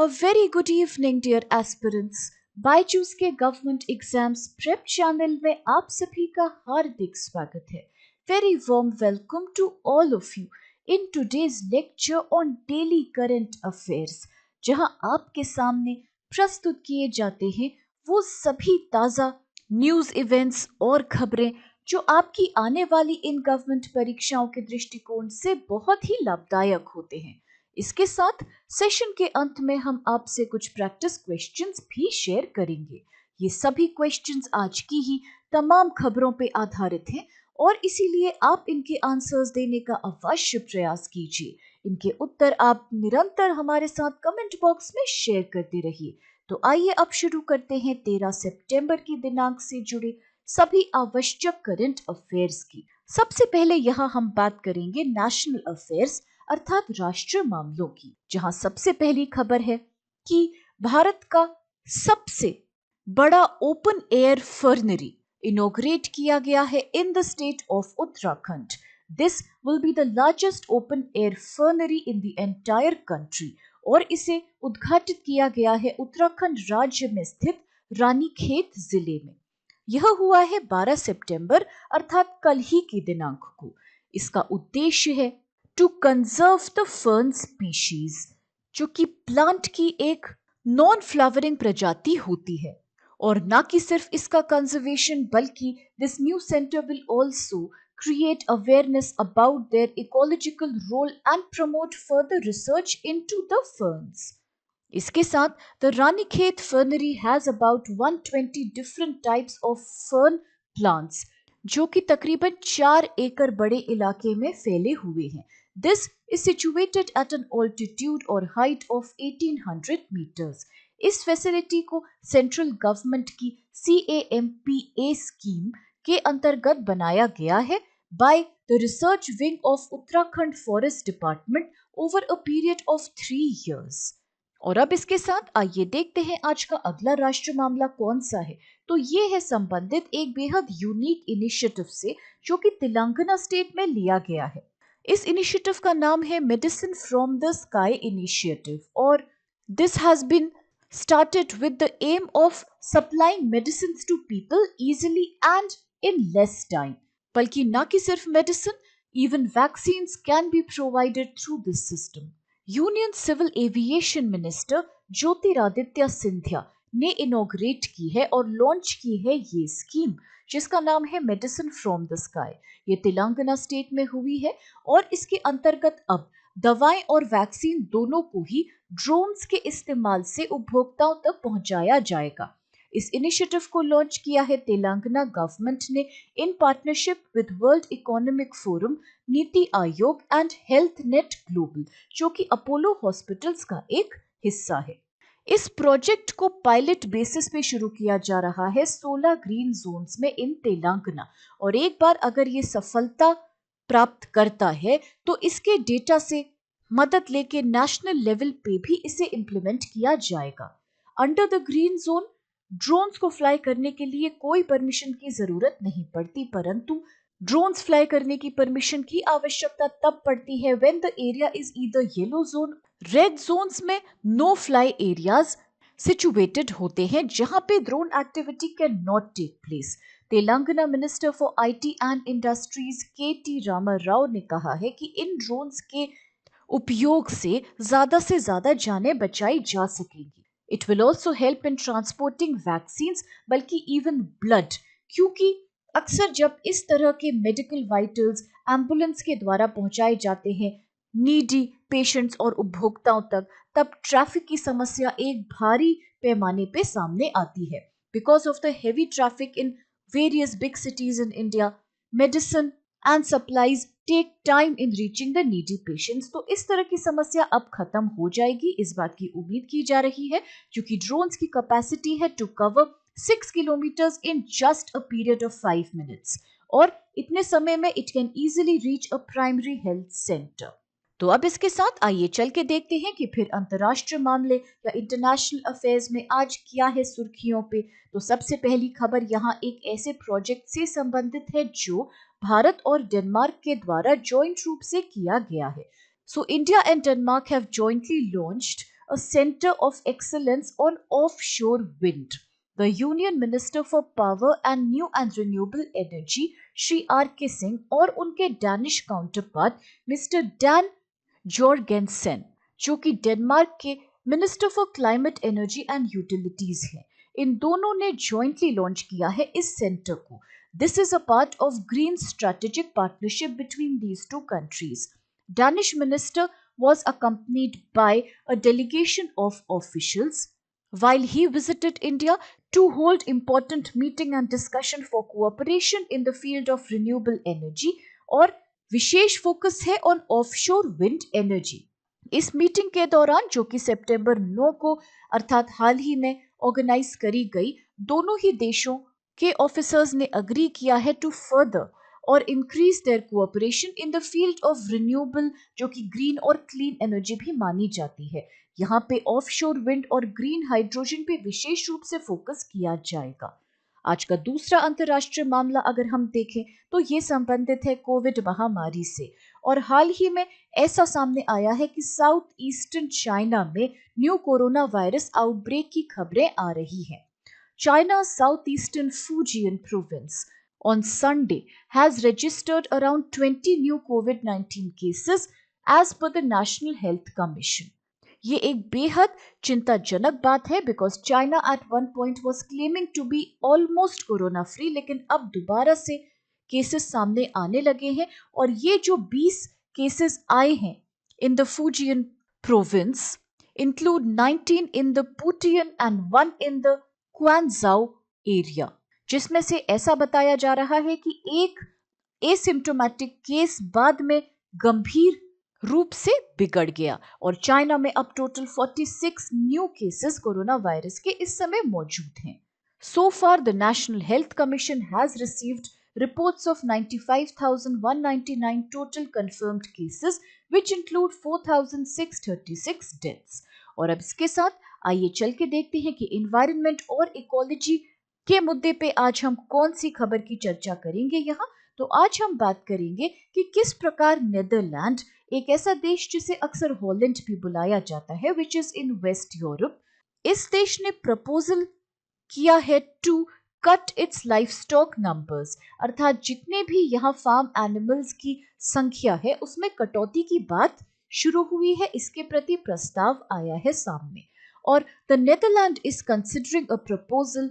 A very good evening, dear aspirants. Byju's के government exams prep channel में आप सभी का हार्दिक स्वागत है. Very warm welcome to all of you in today's lecture on daily current affairs, जहां आपके सामने प्रस्तुत किए जाते हैं वो सभी ताज़ा न्यूज़ इवेंट्स और खबरें जो आपकी आने वाली इन गवर्नमेंट परीक्षाओं के दृष्टिकोण से बहुत ही लाभदायक होते हैं. इसके साथ सेशन के अंत में हम आपसे कुछ प्रैक्टिस क्वेश्चंस भी शेयर करेंगे. ये सभी क्वेश्चंस आज की ही तमाम खबरों पे आधारित हैं और इसीलिए आप इनके आंसर्स देने का अवश्य प्रयास कीजिए. इनके उत्तर आप निरंतर हमारे साथ कमेंट बॉक्स में शेयर करते रहिए. तो आइए अब शुरू करते हैं 13 सितंबर की दिनांक से जुड़े सभी आवश्यक करंट अफेयर्स की. सबसे पहले यहाँ हम बात करेंगे नेशनल अफेयर्स अर्थात राष्ट्रीय मामलों की, जहां सबसे पहली खबर है कि भारत का सबसे बड़ा ओपन एयर फर्नरी इनॉग्रेट किया गया है in the state of Uttarakhand. This will be the largest open air fernery in the entire country और इसे उद्घाटित किया गया है उत्तराखंड राज्य में स्थित रानीखेत जिले में. यह हुआ है 12 सितंबर अर्थात कल ही की दिनांक को. इसका उद्देश्य है to conserve the fern species, जो कि प्लांट की एक नॉन फ्लावरिंग प्रजाति होती है. और ना कि सिर्फ इसका कंजर्वेशन बल्कि this new centre will also create awareness about their ecological role and promote further research into the ferns. इसके साथ the Ranikhet Fernery has about 120 different types of fern plants, जो कि तकरीबन 4 एकड़ बड़े इलाके में फैले हुए हैं. This is situated at an altitude or height of 1800 meters. इस फैसिलिटी को सेंट्रल गवर्नमेंट की CAMPA स्कीम के अंतर्गत बनाया गया है by the research wing of Uttarakhand Forest Department over a period of 3 years. और अब इसके साथ आइए देखते हैं आज का अगला राष्ट्रीय मामला कौन सा है. तो ये है संबंधित एक बेहद यूनिक इनिशिएटिव से जो कि तेलंगाना स्टेट में लिया गया है. इस इनिशिएटिव का नाम है medicine from the sky initiative और this has been started with the aim of supplying medicines to people easily and in less time. बल्कि ना कि सिर्फ medicine, even vaccines can be provided through this system. Union civil aviation minister Jyotiraditya Scindia ने inaugurate की है और launch की है ये स्कीम जिसका नाम है मेडिसिन फ्रॉम द स्काई. ये तेलंगाना स्टेट में हुई है और इसके अंतर्गत अब दवाएं और वैक्सीन दोनों को ही ड्रोन्स के इस्तेमाल से उपभोक्ताओं तक पहुंचाया जाएगा. इस इनिशिएटिव को लॉन्च किया है तेलंगाना गवर्नमेंट ने in partnership with world economic forum, NITI Aayog and health net global, जो कि अपोलो हॉस्पिटल्स का एक हिस्सा है. इस प्रोजेक्ट को पायलट बेसिस पे शुरू किया जा रहा है 16 ग्रीन जोन्स में इन तेलंगाना और एक बार अगर ये सफलता प्राप्त करता है तो इसके डेटा से मदद लेके नेशनल लेवल पे भी इसे इम्प्लीमेंट किया जाएगा. Under the green zone drones को फ्लाई करने के लिए कोई परमिशन की जरूरत नहीं पड़ती, परंतु ड्रोन्स फ्लाई करने की परमिशन की आवश्यकता तब पड़ती है when the area is either yellow zone, red zones में नो फ्लाई एरियाज सिचुएटेड होते हैं जहां पे drone activity can not take place. Telangana minister for IT and industries KT Rama Rao ने कहा है कि इन ड्रोन्स के उपयोग से ज्यादा जानें बचाई जा सकेगी. It will also help in transporting vaccines बल्कि इवन ब्लड, क्योंकि अक्सर जब इस तरह के मेडिकल वाइटल्स एम्बुलेंस के द्वारा पहुंचाए जाते हैं नीडी पेशेंट्स और उपभोक्ताओं तक, तब ट्रैफिक की समस्या एक भारी पैमाने पे सामने आती है. Because of the heavy traffic in various big cities in India, medicine and supplies take time in reaching the needy patients. तो इस तरह की समस्या अब खत्म हो जाएगी, इस बात की उम्मीद की जा रही है, क्योंकि ड्रोन्स की कैपेसिटी है to cover 6 kilometers in just a period of 5 minutes और इतने समय में it can easily reach a primary health center. तो अब इसके साथ आइए चल के देखते हैं कि फिर अंतर्राष्ट्रीय मामले या इंटरनेशनल अफेयर्स में आज क्या है सुर्खियों पे. तो सबसे पहली खबर यहाँ एक ऐसे प्रोजेक्ट से संबंधित है जो भारत और डेनमार्क के द्वारा जॉइंट रूप से किया गया है. So India and Denmark have jointly launched a center of excellence on offshore wind. The Union Minister for Power and New and Renewable Energy Shri R K Singh और उनके Danish counterpart mister Dan Jorgensen जो कि Denmark के minister for climate energy and utilities हैं, इन दोनों ने jointly launch किया है इस सेंटर को. This is a part of green strategic partnership between these two countries. Danish minister was accompanied by a delegation of officials while he visited India to hold important meeting and discussion for cooperation in the field of renewable energy और विशेष focus है on offshore wind energy. इस meeting के दौरान जो कि सितंबर 9 को अर्थात हाल ही में ऑर्गेनाइज करी गई, दोनों ही देशों के ऑफिसर्स ने अग्री किया है टू फर्दर और increase their cooperation in the field of renewable जो कि ग्रीन और क्लीन एनर्जी भी मानी जाती है. यहाँ पे ऑफशोर विंड और ग्रीन हाइड्रोजन पे विशेष रूप से फोकस किया जाएगा. आज का दूसरा अंतर्राष्ट्रीय मामला अगर हम देखें तो ये संबंधित है कोविड महामारी से, और हाल ही में ऐसा सामने आया है कि साउथ ईस्टर्न चाइना में न्यू कोरोना वायरस आउटब्रेक की खबरें आ रही हैं. China's southeastern Fujian province on Sunday has registered around 20 new COVID-19 cases as per the National Health Commission. ये एक बेहद चिंताजनक बात है because China at one point was claiming to be almost corona free, लेकिन अब दोबारा से केसेस सामने आने लगे हैं और ये जो 20 केसेस आए हैं in the Fujian province include 19 in the Putian and 1 in the Quanzhou area, जिसमें से ऐसा बताया जा रहा है कि एक एसिम्प्टोमेटिक केस बाद में गंभीर रूप से बिगड़ गया और चाइना में अब total 46 new cases corona virus के इस समय मौजूद हैं. So far the national health commission has received reports of 95,199 total confirmed cases which include 4,636 deaths. और अब इसके साथ आइए चल के देखते हैं कि इन्वायरमेंट और इकोलॉजी के मुद्दे पे आज हम कौन सी खबर की चर्चा करेंगे यहाँ. तो आज हम बात करेंगे कि किस प्रकार नेदरलैंड, एक ऐसा देश जिसे अक्सर हॉलैंड भी बुलाया जाता है which is in west Europe, इस देश ने प्रपोजल किया है to cut its life stock numbers, अर्थात जितने भी यहाँ फार्म एनिमल्स की संख्या है उसमें कटौती की बात शुरू हुई है. इसके प्रति प्रस्ताव आया है सामने और the Netherland is considering a proposal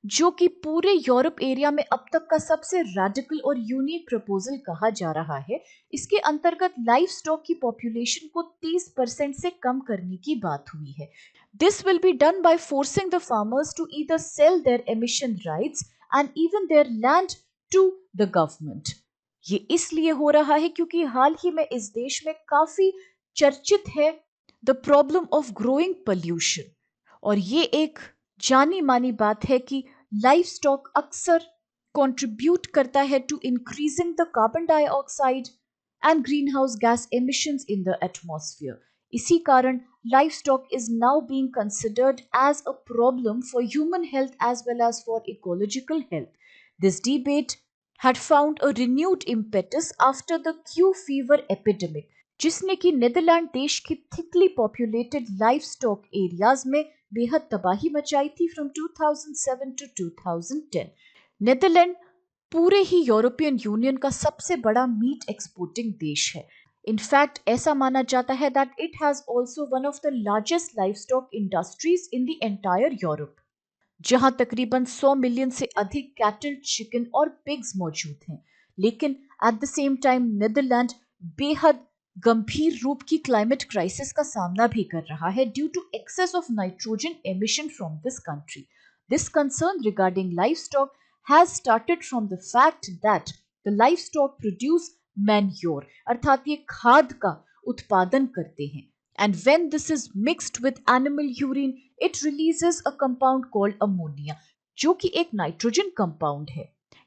जो कि पूरे यूरोप एरिया में अब तक का सबसे रेडिकल और यूनिक प्रपोजल कहा जा रहा है. इसके अंतर्गत लाइफ स्टॉक की पॉपुलेशन को 30% से कम करने की बात हुई है. This will be done by forcing the farmers to either sell their emission rights and even their land to the government. ये इसलिए हो रहा है क्योंकि हाल ही में इस देश में काफी चर्चित है the problem of growing pollution, और ये एक जानी मानी बात है कि लाइफ स्टॉक अक्सर कंट्रीब्यूट करता है to increasing the carbon dioxide and green house gas emissions in the atmosphere. इसी कारण livestock is now being considered as a problem for human health as well as for ecological health. This debate had found a renewed impetus after the Q fever epidemic, जिसने कि Netherland देश की thickly populated livestock areas में बेहद तबाही मचाई थी from 2007 to 2010. Netherland पूरे ही यूरोपियन यूनियन का सबसे बड़ा मीट एक्सपोर्टिंग देश है. In fact, ऐसा माना जाता है that it has also one of the largest livestock industries in the entire Europe, जहां तकरीबन 100 मिलियन से अधिक कैटल, चिकन और पिग्स मौजूद हैं. लेकिन at the same time Netherland बेहद गंभीर रूप की क्लाइमेट क्राइसिस का सामना भी कर रहा है due to excess of nitrogen emission from this country. This concern regarding livestock has started from the fact that the livestock produce manure, अर्थात ये खाद का उत्पादन करते हैं, and when this is mixed with animal urine it releases a compound called ammonia, जो कि एक नाइट्रोजन कंपाउंड है.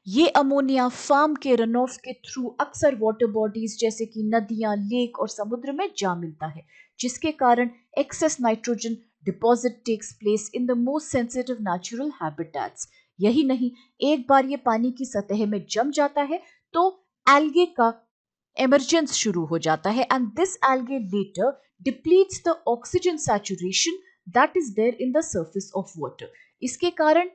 ये अमोनिया फार्म के रन ऑफ के थ्रू अक्सर वाटर बॉडीज जैसे कि नदियां, लेक और समुद्र में जा मिलता है, जिसके कारण excess nitrogen deposit takes place in the most sensitive natural habitats. यही नहीं, एक बार ये पानी की सतह में जम जाता है तो एल्गे का emergence शुरू हो जाता है and this algae later depletes the oxygen saturation that is there in the surface of water. इसके कारण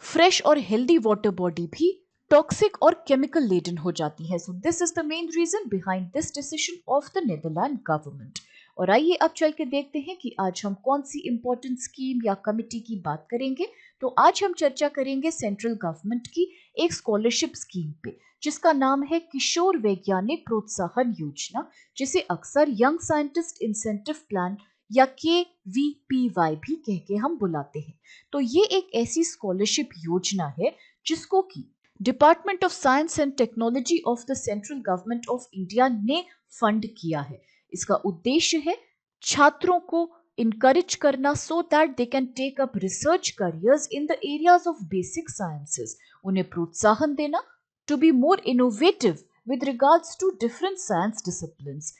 फ्रेश और हेल्दी वाटर बॉडी भी टॉक्सिक और केमिकल लेडन हो जाती है. So this is the main reason behind this decision of the Netherland government. और आइए अब चल के देखते हैं कि आज हम कौन सी इंपॉर्टेंट स्कीम या कमिटी की बात करेंगे. तो आज हम चर्चा करेंगे सेंट्रल गवर्नमेंट की एक स्कॉलरशिप स्कीम पे जिसका नाम है किशोर वैज्ञानिक प्रोत्साहन योजना, जिसे अक्सर यंग साइंटिस्ट इंसेंटिव प्लान या KVPY भी कह के हम बुलाते हैं. तो ये एक ऐसी स्कॉलरशिप योजना है जिसको कि department of science and technology of the central government of India ने फंड किया है. इसका उद्देश्य है छात्रों को इनकरेज करना so that they can take up research careers in the areas of basic sciences. उन्हें प्रोत्साहन देना to be more innovative with regards to different science disciplines.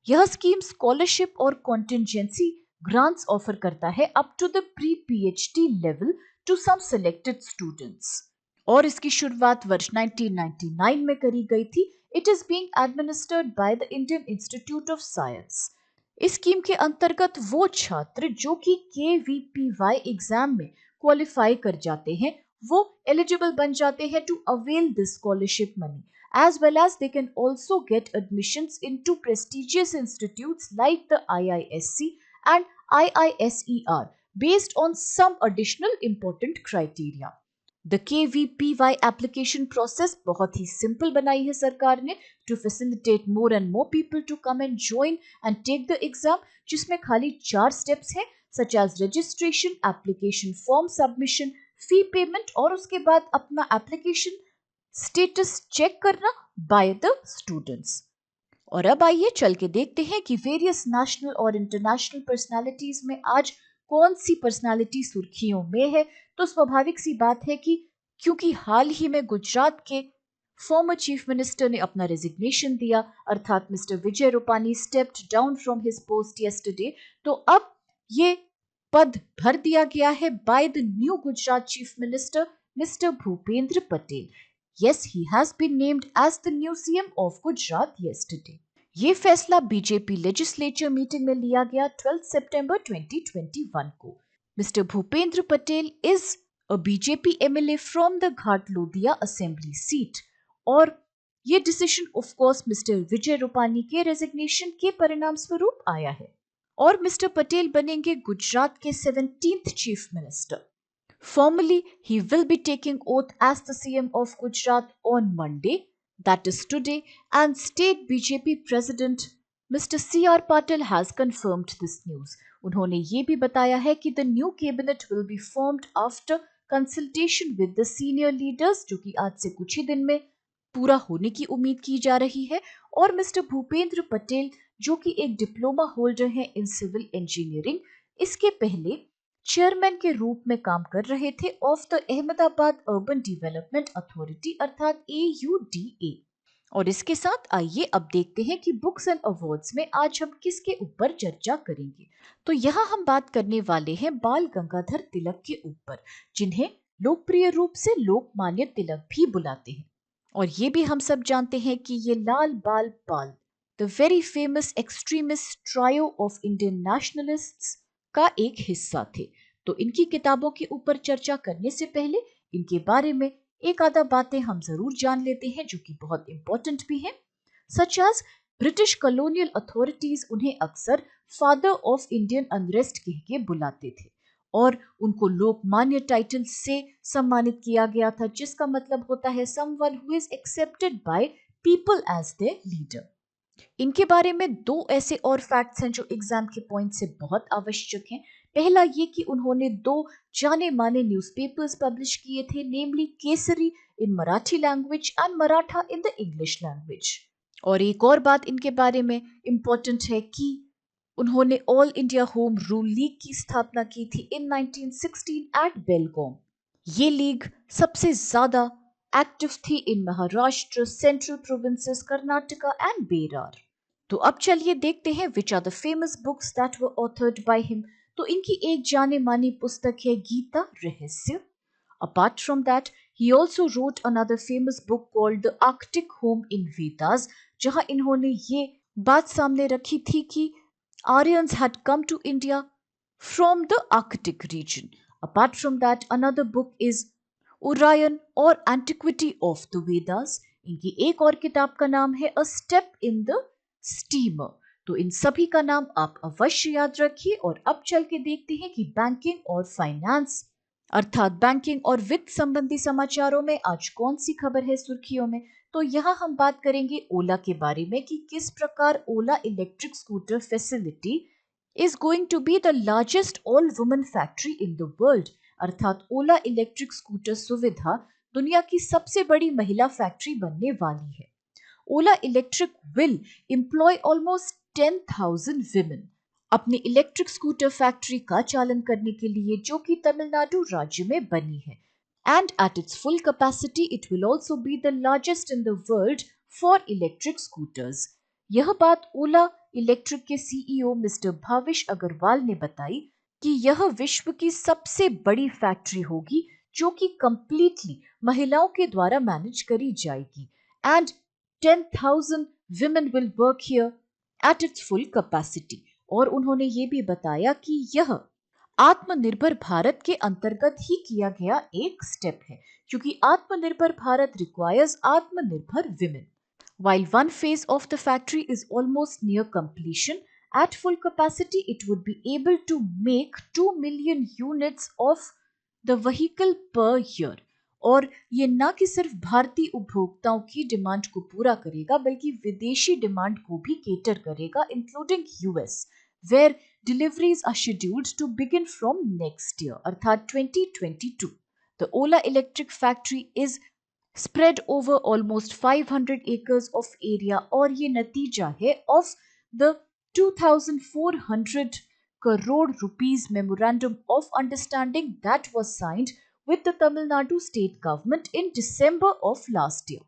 यह स्कीम स्कॉलरशिप और कॉन्टिजेंसी ग्रांट्स ऑफर करता है up to the pre PhD level to some selected students. और इसकी शुरुआत वर्ष 1999 में करी गई थी. It is being administered by the Indian institute of science. इस स्कीम के अंतर्गत वो छात्र जो कि KVPY एग्जाम में क्वालिफाई कर जाते हैं वो एलिजिबल बन जाते हैं to avail this scholarship money. As well as they can also get admissions into prestigious institutes like the IISc and IISER based on some additional important criteria. The KVPY application process बहुत ही simple बनाई है सरकार ने to facilitate more and more people to come and join and take the exam, जिसमें खाली 4 steps हैं such as registration, application form submission, fee payment और उसके बाद अपना application स्टेटस चेक करना बाय द स्टूडेंट्स. और अब आइए चल के देखते हैं कि वेरियस नेशनल और इंटरनेशनल पर्सनालिटीज में आज कौन सी पर्सनालिटी सुर्खियों में है. तो स्वाभाविक सी बात है कि क्योंकि हाल ही में गुजरात के फॉर्मर चीफ मिनिस्टर ने अपना रेजिग्नेशन दिया, अर्थात mister Vijay Rupani stepped down from his post yesterday, तो अब ये पद भर दिया गया है by the new Gujarat chief minister mister Bhupendra Patel. Yes, he has been named as the new CM of Gujarat yesterday. ये फैसला बीजेपी लेजिस्लेचर मीटिंग में लिया गया 12 सितंबर 2021 को. Mister Bhupendra Patel is a BJP MLA from the Ghatlodia assembly seat. और ये decision of course mister Vijay Rupani के resignation के परिणाम स्वरूप आया है. और मिस्टर पटेल बनेंगे गुजरात के 17th chief minister. Formally, he will be taking oath as the CM of Gujarat on Monday, that is today, and State BJP President Mr. C.R. Patil has confirmed this news. उन्होंने ये भी बताया है कि the new cabinet will be formed after consultation with the senior leaders, जो कि आज से कुछ ही दिन में पूरा होने की उम्मीद की जा रही है. और मिस्टर भूपेंद्र पटेल जो कि एक डिप्लोमा होल्डर हैं इन सिविल इंजीनियरिंग, इसके पहले चेयरमैन के रूप में काम कर रहे थे of the Ahmedabad urban development authority अर्थात AUDA. और इसके साथ आइए अब देखते हैं कि बुक्स एंड अवार्ड्स में आज हम किसके ऊपर चर्चा करेंगे. तो यहाँ हम बात करने वाले हैं बाल गंगाधर तिलक के ऊपर, जिन्हें लोकप्रिय रूप से लोकमान्य तिलक भी बुलाते हैं. और ये भी हम सब जानते हैं कि ये Lal Bal Pal, the very famous extremist trio of Indian nationalists का एक हिस्सा थे. तो इनकी किताबों के ऊपर चर्चा करने से पहले इनके बारे में एक आधा बातें हम जरूर जान लेते हैं जो कि बहुत इंपॉर्टेंट भी हैं. Such as British colonial authorities उन्हें अक्सर फादर ऑफ इंडियन अनरेस्ट कह के बुलाते थे और उनको लोकमान्य टाइटल से सम्मानित किया गया था, जिसका मतलब होता है someone who is accepted by people as their leader. इनके बारे में 2 ऐसे और फैक्ट्स हैं जो एग्जाम के पॉइंट से बहुत आवश्यक हैं. पहला ये कि उन्होंने 2 जाने माने न्यूज़पेपर्स पब्लिश किए थे, namely Kesari in Marathi language and Maratha in the English language. और एक और बात इनके बारे में इम्पोर्टेंट है कि उन्होंने all India home rule league की स्थापना की थी इन 1916 एट बेलगाम. ये लीग सबसे ज्यादा एक्टिव थी in Maharashtra, central provinces, Karnataka and Berar. तो अब चलिए देखते हैं which are the famous books that were authored by him. तो इनकी एक जाने मानी पुस्तक है Gita Rahasya. Apart from that he also wrote another famous book called The Arctic Home in Vedas जहां इन्होंने ये बात सामने रखी थी कि Aryans had come to India from the Arctic region. Apart from that, another book is Orion or Antiquity of the Vedas. इनकी एक और किताब का नाम है A Step in the Steamer. तो इन सभी का नाम आप अवश्य याद रखिए और अब चल के देखते हैं कि बैंकिंग और फाइनेंस अर्थात बैंकिंग और वित्त संबंधी समाचारों में आज कौन सी खबर है सुर्खियों में। तो यहाँ हम बात करेंगे ओला के बारे में कि किस प्रकार Ola electric scooter facility is going to be the largest all women factory in the world. अर्थात ओला इलेक्ट्रिक स्कूटर सुविधा दुनिया की सबसे बड़ी महिला फैक्ट्री बनने वाली है। Ola electric will employ almost 10,000 women अपनी इलेक्ट्रिक स्कूटर फैक्ट्री का चालन करने के लिए, जो कि तमिलनाडु राज्य में बनी है। And at its full capacity it will also be the largest in the world for electric scooters. यह बात ओला इलेक्ट्रिक के सीईओ मिस्टर भाविश अग्रवाल ने बताई कि यह विश्व की सबसे बड़ी फैक्ट्री होगी जो कि कंप्लीटली महिलाओं के द्वारा मैनेज करी जाएगी। And 10,000 women will work here at its full capacity। और उन्होंने ये भी बताया कि यह आत्मनिर्भर भारत के अंतर्गत ही किया गया एक स्टेप है, क्योंकि आत्मनिर्भर भारत रिक्वायर्स आत्मनिर्भर women. While one phase of the factory is almost near completion, at full capacity it would be able to make 2 million units of the vehicle per year। और ये न कि सिर्फ भारतीय उपभोक्ताओं की डिमांड को पूरा करेगा बल्कि विदेशी डिमांड को भी केटर करेगा, including US, where deliveries are scheduled to begin from next year अर्थात 2022। The Ola electric factory is spread over almost 500 acres of area और ये नतीजा है of the 2,400 crore rupees memorandum of understanding that was signed with the Tamil Nadu state government in December of last year।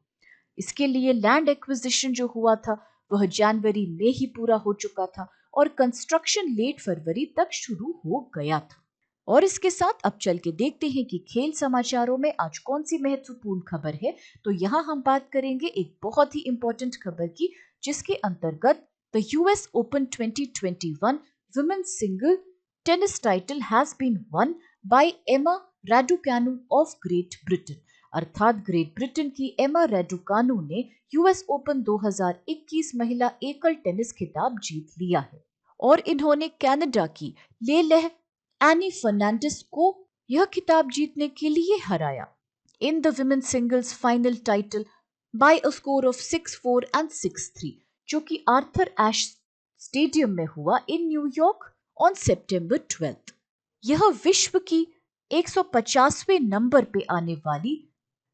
इसके लिए land acquisition जो हुआ था वह जनवरी में ही पूरा हो चुका था और कंस्ट्रक्शन लेट फरवरी तक शुरू हो गया था। और इसके साथ अब चल के देखते हैं कि खेल समाचारों में आज कौन सी महत्वपूर्ण खबर है। तो यहाँ हम बात करेंगे एक बहुत ही इंपॉर्टेंट खबर की, जिसके अंतर्गत the US open 2021 women's single tennis title has been won by Emma Raducanu of Great Britain. अर्थात ग्रेट ब्रिटेन की एमा राडुकानु ने यूएस ओपन 2021 महिला एकल टेनिस खिताब जीत लिया है और इन्होंने कनाडा की लेलेह एनी फर्नांडिस को यह खिताब जीतने के लिए हराया in the women singles final title by a score of 6-4 and 6-3, जो कि आर्थर एश स्टेडियम में हुआ इन न्यूयॉर्क ऑन सितंबर 12। यह विश्व की 150वें नंबर पे आने वाली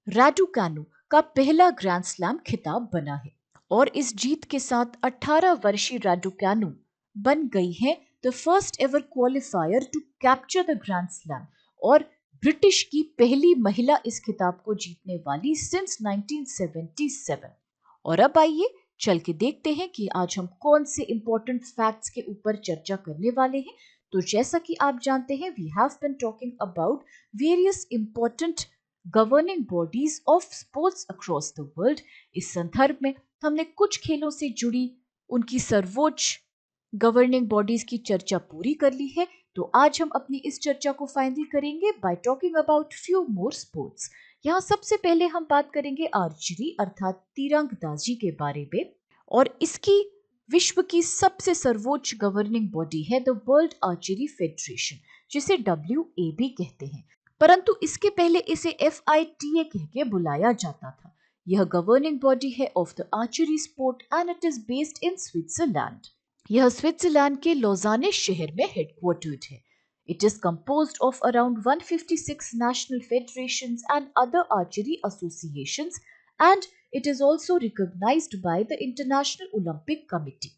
राडुकानु का पहला ग्रैंड स्लैम खिताब बना है और इस जीत के साथ 18 वर्षीय राडुकानु बन गई है the first ever qualifier two capture the grand slam और ब्रिटिश की पहली महिला इस खिताब को जीतने वाली सिंस 1977। और अब आइए चल के देखते हैं कि आज हम कौन से इंपॉर्टेंट फैक्ट्स के ऊपर चर्चा करने वाले हैं। तो जैसा कि आप जानते हैं we have been talking about various important governing bodies of sports across the world. इस संदर्भ में हमने कुछ खेलों से जुड़ी उनकी सर्वोच्च गवर्निंग बॉडीज की चर्चा पूरी कर ली है। तो आज हम अपनी इस चर्चा को फाइनल करेंगे bye talking about few more sports. यहाँ सबसे पहले हम बात करेंगे आर्चरी अर्थात तीरंदाजी के बारे में और इसकी विश्व की सबसे सर्वोच्च गवर्निंग बॉडी है द वर्ल्ड आर्चरी फेडरेशन, जिसे WAB कहते हैं, परंतु इसके पहले इसे FITA कह के बुलाया जाता था। यह गवर्निंग बॉडी है of the archery sport and it is based in Switzerland. यह स्विट्जरलैंड के लोजाने शहर में हेडक्वार्टर्ड है। It is composed of around 156 national federations and other archery associations, and it is also recognized by the International Olympic Committee।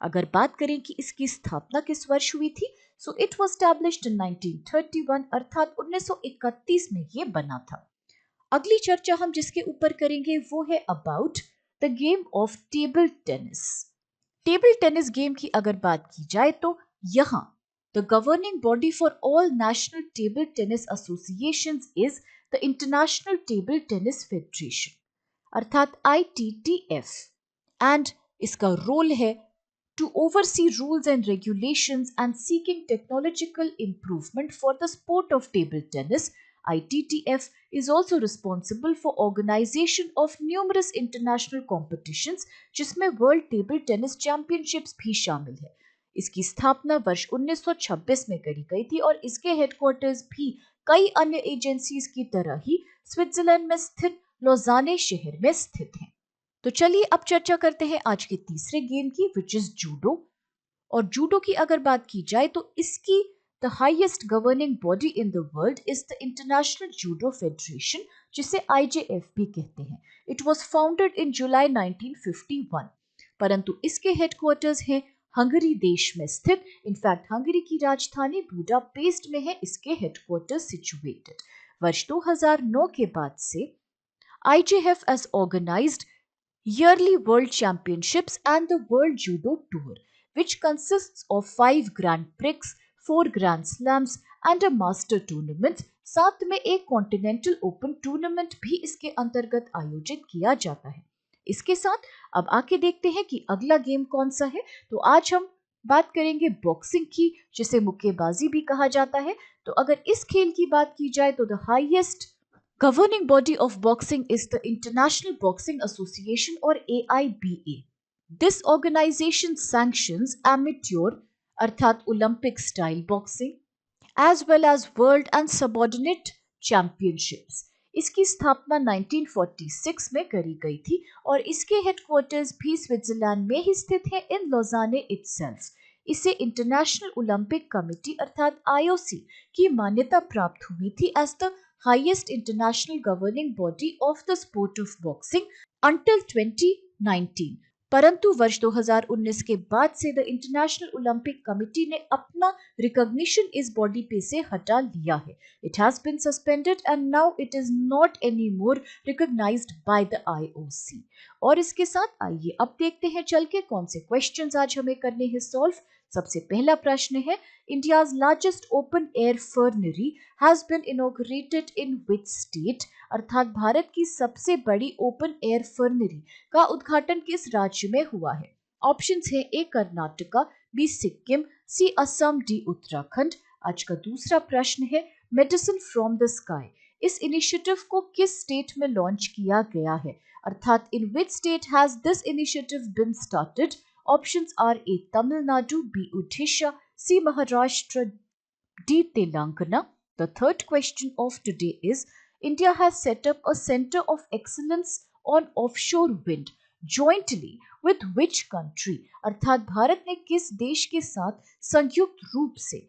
अगर बात करें कि इसकी स्थापना किस वर्ष हुई थी, so it was established in 1931 अर्थात 1931 में ये बना था। अगली चर्चा हम जिसके ऊपर करेंगे वो है about the game of table tennis. Table tennis game की अगर बात की जाए तो यहाँ the governing body for all national table tennis associations is the international table tennis federation अर्थात ITTF। एंड इसका रोल है to oversee rules and regulations and seeking technological improvement for the sport of table tennis. ITTF is also responsible for organization of numerous international competitions जिसमें world table tennis championships भी शामिल है। इसकी स्थापना वर्ष 1926 में करी गई थी और इसके हेडक्वार्टर्स भी कई अन्य एजेंसीज की तरह ही स्विट्जरलैंड में स्थित लौजाने शहर में स्थित हैं। तो चलिए अब चर्चा करते हैं आज के तीसरे गेम की, विच इज जूडो। और जूडो की अगर बात की जाए तो इसकी the highest governing body in the world is the international judo federation, जिसे IJF भी कहते हैं। इट वाज फाउंडेड इन जुलाई 1951, परंतु इसके हेडक्वार्टर्स हैं हंगरी देश में स्थित। इनफैक्ट हंगरी की राजधानी बुडापेस्ट में है इसके हेडक्वार्टर्स सिचुएटेड। वर्ष 2009 के बाद से IJF has organized yearly world championships and the World Judo Tour, which consists of 5 Grand Prix, 4 Grand Slams and a Master Tournament। साथ में एक कॉन्टिनेंटल ओपन टूर्नामेंट भी इसके अंतर्गत आयोजित किया जाता है। इसके साथ अब आके देखते हैं कि अगला गेम कौन सा है। तो आज हम बात करेंगे बॉक्सिंग की, जिसे मुक्केबाजी भी कहा जाता है। तो अगर इस खेल की बात की जाए तो the highest governing body of boxing is the International Boxing Association or AIBA. This organization sanctions amateur अर्थात Olympic style boxing as well as world and subordinate championships। इसकी स्थापना 1946 में करी गई थी और इसके हेडक्वार्टर्स भी स्विट्जरलैंड में ही स्थित है इन लौजाने इटसेल्फ। इसे इंटरनेशनल ओलंपिक कमेटी अर्थात IOC की मान्यता प्राप्त हुई थी as the highest international governing body of the sport of boxing until 2019। परंतु वर्ष 2019 के बाद से द इंटरनेशनल ओलंपिक कमेटी ने अपना रिकॉग्निशन इस बॉडी पे से हटा लिया है। It has been suspended and now it is not any more recognised by the IOC। और इसके साथ आइए अब देखते हैं चल के कौन से क्वेश्चंस आज हमें करने हैं सॉल्व। सबसे पहला प्रश्न है, India's largest open air fernery has been inaugurated in which state, अर्थात भारत की सबसे बड़ी ओपन एयर फर्नरी का उद्घाटन किस राज्य में हुआ है। ऑप्शंस है A Karnataka, B Sikkim, C Assam, D Uttarakhand. आज का दूसरा प्रश्न है, मेडिसिन फ्रॉम द स्काई इस इनिशिएटिव को किस स्टेट में लॉन्च किया गया है, अर्थात in which state has this initiative been started. Options are A. Tamil Nadu, B. Odisha, C. Maharashtra, D. Telangana. The third question of today is, India has set up a center of excellence on offshore wind jointly with which country, अर्थात भारत ने किस देश के साथ संयुक्त रूप से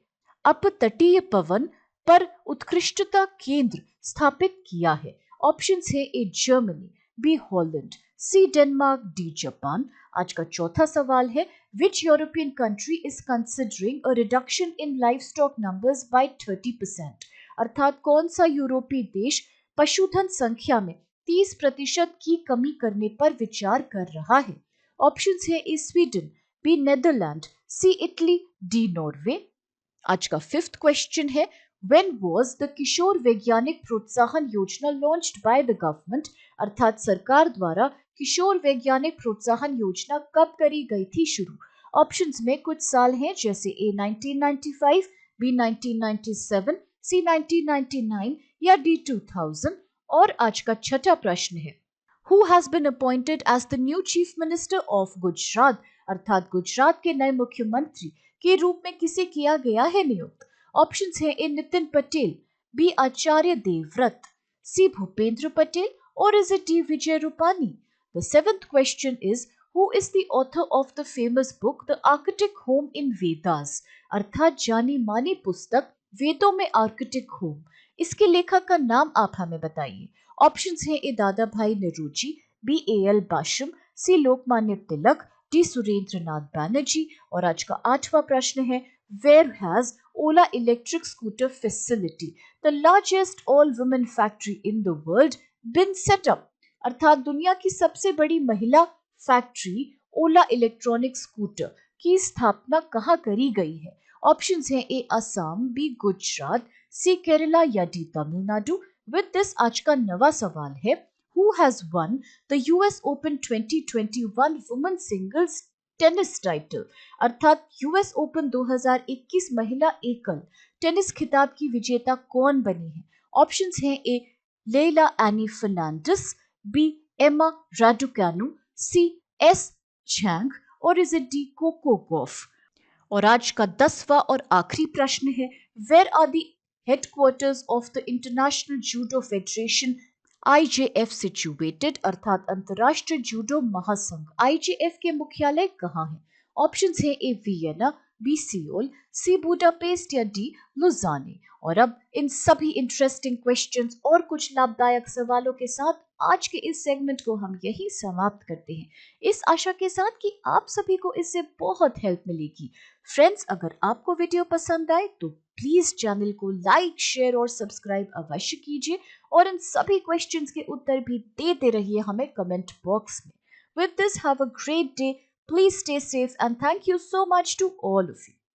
अपतटीय पवन पर उत्कृष्टता केंद्र स्थापित किया है। ऑप्शंस है A Germany, B Holland, C Denmark, D Japan. आज का चौथा सवाल है, which European country is considering a reduction in livestock numbers by 30%, अर्थात कौन सा यूरोपीय देश पशुधन संख्या में 30% की कमी करने पर विचार कर रहा है। ऑप्शंस है ए स्वीडन, बी नेदरलैंड, सी इटली, डी नॉर्वे। आज का फिफ्थ क्वेश्चन है, व्हेन वाज द किशोर वैज्ञानिक प्रोत्साहन योजना लॉन्च्ड बाय द गवर्नमेंट, अर्थात सरकार द्वारा किशोर वैज्ञानिक प्रोत्साहन योजना कब करी गई थी शुरू। ऑप्शंस में कुछ साल हैं जैसे ए 1995, बी 1997, सी 1999 या डी 2000। और आज का छठा प्रश्न है, who has been appointed as the new chief minister of Gujarat, अर्थात गुजरात के नए मुख्यमंत्री के रूप में किसे किया गया है नियुक्त। ऑप्शंस हैं ए नितिन पटेल, बी आचार्य देवव्रत, सी भूपेंद्र पटेल और is it D Vijay Rupani. The seventh question is, who is the author of the famous book The Arctic Home in Vedas, अर्थात जानी मानी पुस्तक वेदों में आर्कटिक होम। इसके लेखक का नाम आप हमें बताइए। ऑप्शंस हैं ए दादा भाई नौरोजी, बी AL बाशम, सी लोकमान्य तिलक, डी सुरेंद्र नाथ बैनर्जी। और आज का आठवां प्रश्न है, where has Ola electric scooter facility, the largest all women factory in the world, been set up, अर्थात दुनिया की सबसे बड़ी महिला फैक्ट्री ओला इलेक्ट्रॉनिक स्कूटर की स्थापना कहाँ करी गई है। ऑप्शंस हैं ए असम, बी गुजरात, सी केरला या डी तमिलनाडु। विद दिस आज का नवा सवाल है, Who has won the US Open 2021 Women Singles tennis title? अर्थात यूएस ओपन 2021 महिला एकल टेनिस खिताब की विजेता कौन बनी है? ऑप्शंस हैं ए लेला any Fernandez, B Emma Raducanu, C S Chang और is it D Coco Gauff? और आज का 10वां और आखिरी प्रश्न है, where are the headquarters of the international judo federation IJF situated? अर्थात अंतरराष्ट्रीय जूडो महासंघ IJF के मुख्यालय कहाँ है? ऑप्शंस हैं ए वियना, बी सियोल, सी बुडापेस्ट या डी लुजाने। और अब इन सभी इंटरेस्टिंग क्वेश्चंस और कुछ लाभदायक सवालों के साथ आज के इस सेगमेंट को हम यही समाप्त करते हैं, इस आशा के साथ कि आप सभी को इससे बहुत हेल्प मिलेगी। फ्रेंड्स, अगर आपको वीडियो पसंद आए तो प्लीज चैनल को लाइक, शेयर और सब्सक्राइब अवश्य कीजिए और इन सभी क्वेश्चंस के उत्तर भी देते रहिए हमें कमेंट बॉक्स में। With this, have a great day. Please stay safe and thank you so much to all of you.